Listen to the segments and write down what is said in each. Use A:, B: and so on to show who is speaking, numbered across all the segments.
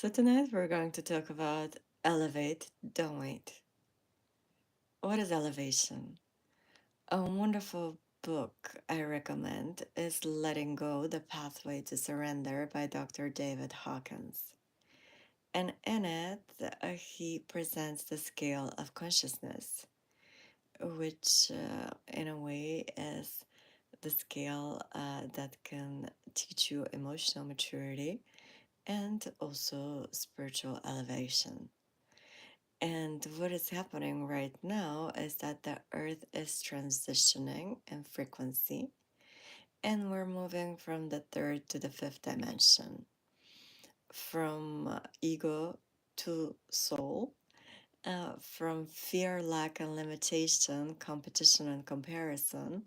A: So tonight we're going to talk about elevate, don't wait. What is elevation? A wonderful book I recommend is Letting Go: The Pathway to Surrender by Dr. David Hawkins. And in it, he presents the scale of consciousness, which in a way is the scale that can teach you emotional maturity and also spiritual elevation. And what is happening right now is that the Earth is transitioning in frequency, and we're moving from the third to the fifth dimension, from ego to soul, from fear, lack, and limitation, competition, and comparison,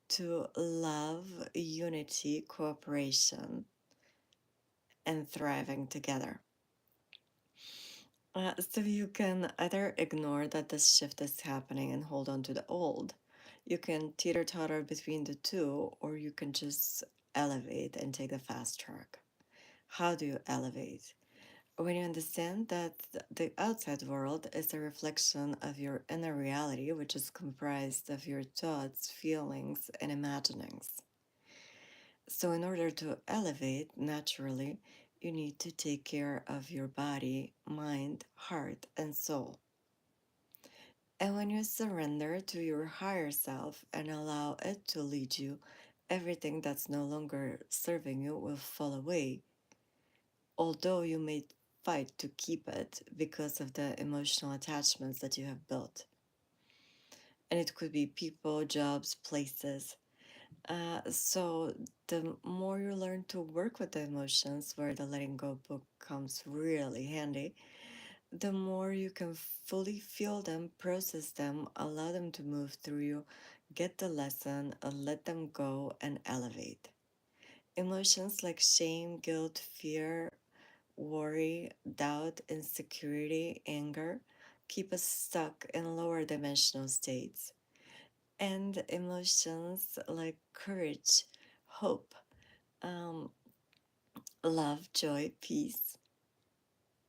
A: to love, unity, cooperation, and thriving together. So you can either ignore that this shift is happening and hold on to the old. You can teeter totter between the two, or you can just elevate and take the fast track. How do you elevate? When you understand that the outside world is a reflection of your inner reality, which is comprised of your thoughts, feelings, and imaginings. So, in order to elevate naturally, you need to take care of your body, mind, heart, and soul. And when you surrender to your higher self and allow it to lead you, everything that's no longer serving you will fall away, although you may fight to keep it because of the emotional attachments that you have built. And it could be people, jobs, places. So the more you learn to work with the emotions, where the letting go book comes really handy, the more you can fully feel them, process them, allow them to move through you, get the lesson, let them go, and elevate. Emotions like shame, guilt, fear, worry, doubt, insecurity, anger keep us stuck in lower dimensional states. And emotions like courage, hope, um, love, joy, peace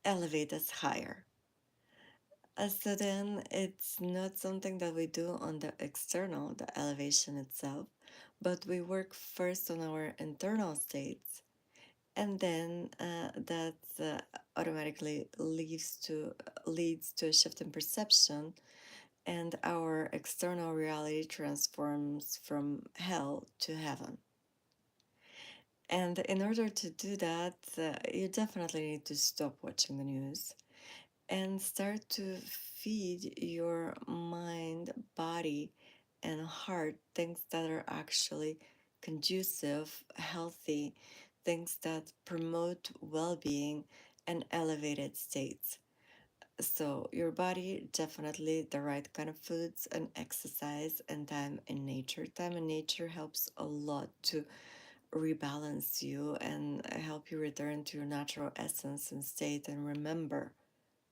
A: elevate us higher. So then it's not something that we do on the external, the elevation itself, but we work first on our internal states, and then that automatically leads to a shift in perception, and our external reality transforms from hell to heaven. And in order to do that, you definitely need to stop watching the news and start to feed your mind, body, and heart things that are actually conducive, healthy, things that promote well being and elevated states. So, your body, definitely the right kind of foods and exercise and time in nature. Time in nature helps a lot to rebalance you and help you return to your natural essence and state and remember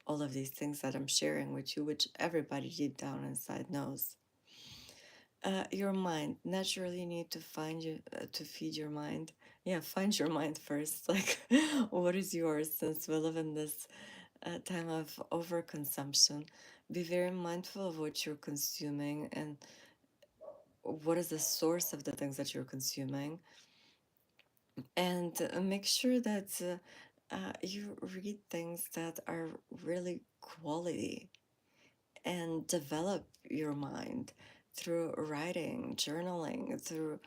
A: all of these things that I'm sharing with you, which everybody deep down inside knows. Your mind, naturally, you need to find you to feed your mind. Yeah, find your mind first. Like, what is yours? Since we live in this time of overconsumption, be very mindful of what you're consuming and what is the source of the things that you're consuming, and make sure that you read things that are really quality and develop your mind through writing, journaling, through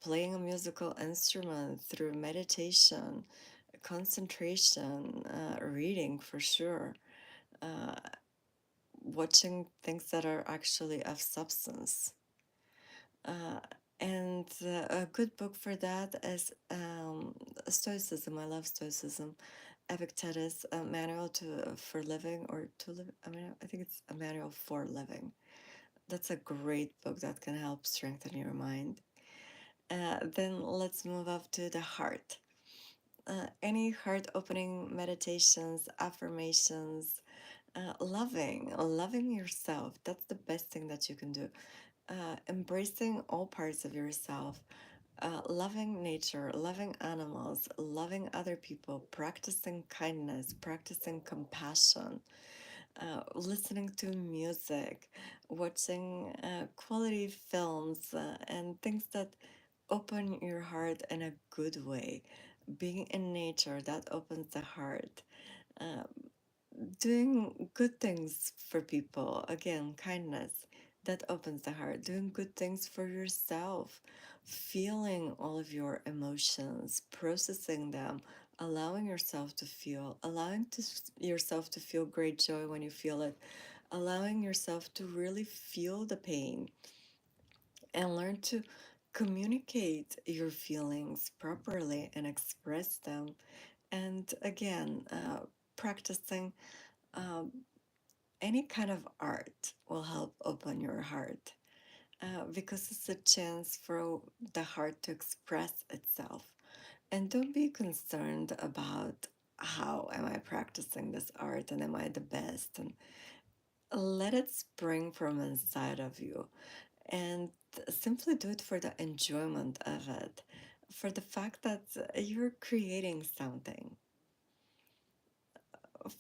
A: playing a musical instrument, through meditation, concentration, reading for sure, uh, watching things that are actually of substance. Uh, and a good book for that is Stoicism. I love Stoicism. Epictetus, a manual to for living or to live. I mean, I think it's a manual for living. That's a great book that can help strengthen your mind. Then let's move up to the heart. Any heart opening meditations, affirmations, loving yourself. That's the best thing that you can do. Embracing all parts of yourself, Loving nature, loving animals, loving other people, practicing kindness, practicing compassion, listening to music, watching quality films, and things that open your heart in a good way. Being in nature that opens the heart. Uh, Doing good things for people, again, kindness that opens the heart. Doing good things for yourself, feeling all of your emotions, processing them, allowing yourself to feel, yourself to feel great joy when you feel it, allowing yourself to really feel the pain and learn to communicate your feelings properly and express them. And again, practicing um, any kind of art will help open your heart, because it's a chance for the heart to express itself. And don't be concerned about how am I practicing this art and am I the best, and let it spring from inside of you, and simply do it for the enjoyment of it, for the fact that you're creating something,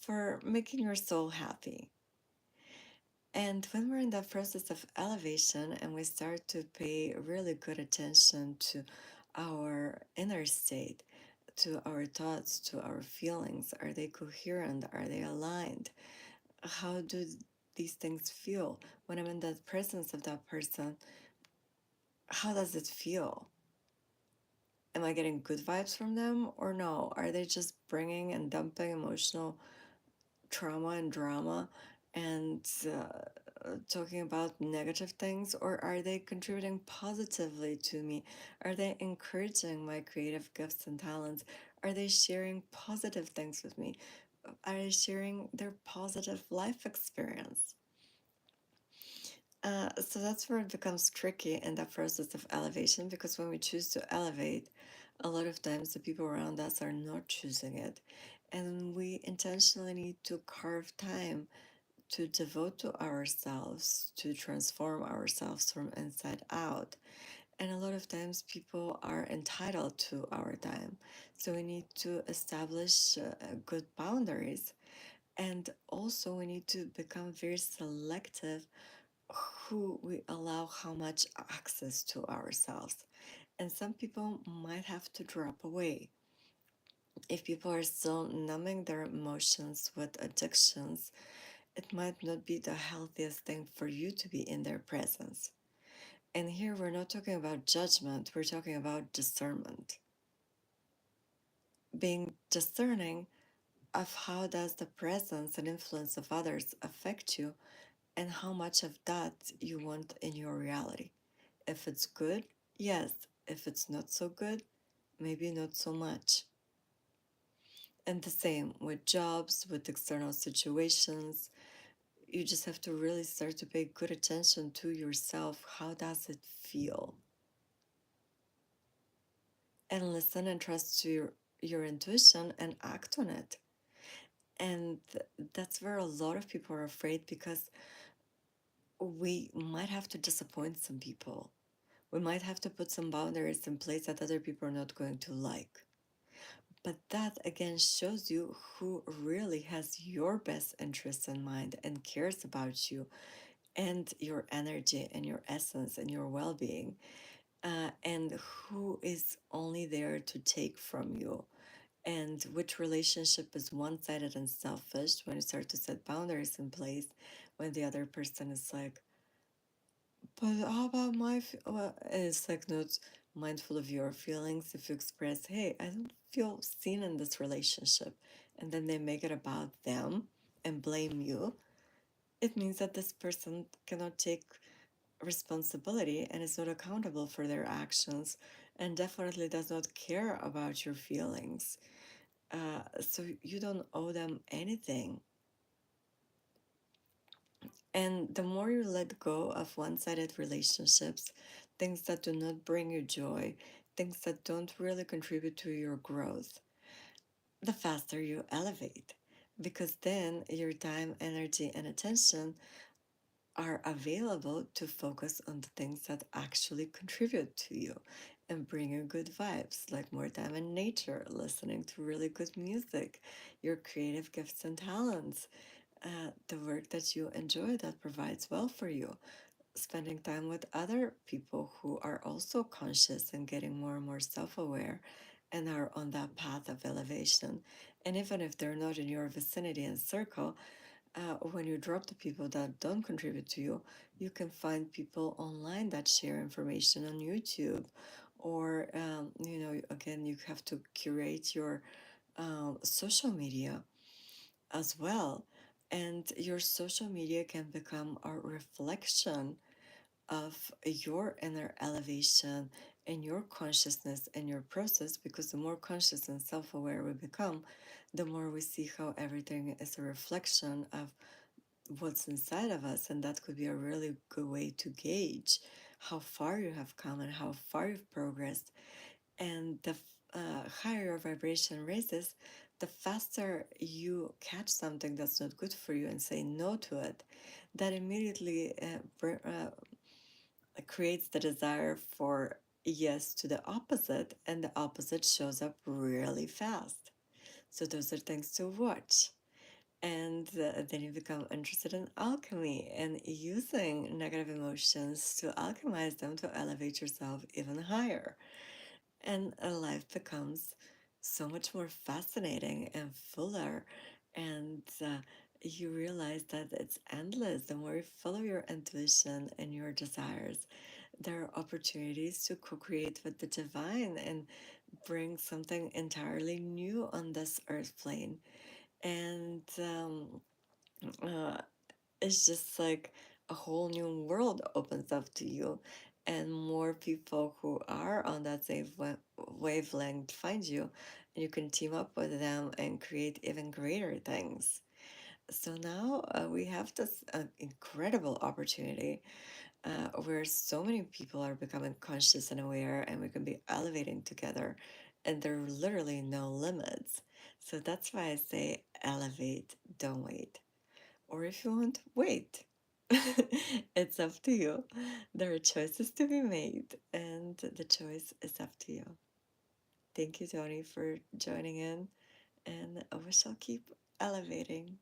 A: for making your soul happy. And when we're in the process of elevation and we start to pay really good attention to our inner state, to our thoughts, to our feelings, are they coherent? Are they aligned? How do these things feel? When I'm in the presence of that person, how does it feel? Am I getting good vibes from them or no? Are they just bringing and dumping emotional trauma and drama and talking about negative things, or are they contributing positively to me? Are they encouraging my creative gifts and talents? Are they sharing positive things with me? Are they sharing their positive life experience? So that's where it becomes tricky in that process of elevation, because when we choose to elevate, a lot of times the people around us are not choosing it. And we intentionally need to carve time to devote to ourselves, to transform ourselves from inside out. And a lot of times people are entitled to our time. So we need to establish good boundaries. And also, we need to become very selective who we allow how much access to ourselves. And some people might have to drop away. If people are still numbing their emotions with addictions, it might not be the healthiest thing for you to be in their presence. And here we're not talking about judgment, we're talking about discernment. Being discerning of how does the presence and influence of others affect you, and how much of that you want in your reality. If it's good, yes. If it's not so good, maybe not so much. And the same with jobs, with external situations. You just have to really start to pay good attention to yourself. How does it feel? And listen and trust to your intuition and act on it. And that's where a lot of people are afraid, because we might have to disappoint some people. We might have to put some boundaries in place that other people are not going to like. But that again shows you who really has your best interests in mind and cares about you and your energy and your essence and your well being, and who is only there to take from you, and which relationship is one sided and selfish when you start to set boundaries in place, when the other person is like, but how about well, it's like not mindful of your feelings. If you express, hey, I don't feel seen in this relationship, and then they make it about them and blame you, it means that this person cannot take responsibility and is not accountable for their actions, and definitely does not care about your feelings. So you don't owe them anything. And the more you let go of one sided relationships, things that do not bring you joy, things that don't really contribute to your growth, the faster you elevate. Because then your time, energy, and attention are available to focus on the things that actually contribute to you and bring you good vibes, like more time in nature, listening to really good music, your creative gifts and talents, the work that you enjoy that provides well for you, spending time with other people who are also conscious and getting more and more self aware and are on that path of elevation. And even if they're not in your vicinity and circle, when you drop the people that don't contribute to you, you can find people online that share information on YouTube. Or, again, you have to curate your social media as well. And your social media can become a reflection of your inner elevation and your consciousness and your process, because the more conscious and self aware we become, the more we see how everything is a reflection of what's inside of us. And that could be a really good way to gauge how far you have come and how far you've progressed. And the higher your vibration raises, the faster you catch something that's not good for you and say no to it. That immediately creates the desire for yes to the opposite, and the opposite shows up really fast. So, those are things to watch. And then you become interested in alchemy and using negative emotions to alchemize them to elevate yourself even higher. And life becomes so much more fascinating and fuller. And you realize that it's endless. The more you follow your intuition and your desires, there are opportunities to co create with the divine and bring something entirely new on this earth plane. And uh, it's just like a whole new world opens up to you, and more people who are on that same wavelength find you, and you can team up with them and create even greater things. So now we have this incredible opportunity where so many people are becoming conscious and aware, and we can be elevating together, and there are literally no limits. So that's why I say elevate, don't wait. Or if you want, wait. It's up to you. There are choices to be made, and the choice is up to you. Thank you, Tony, for joining in, and we shall keep elevating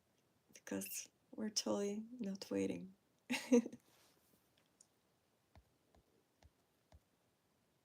A: because we're totally not waiting.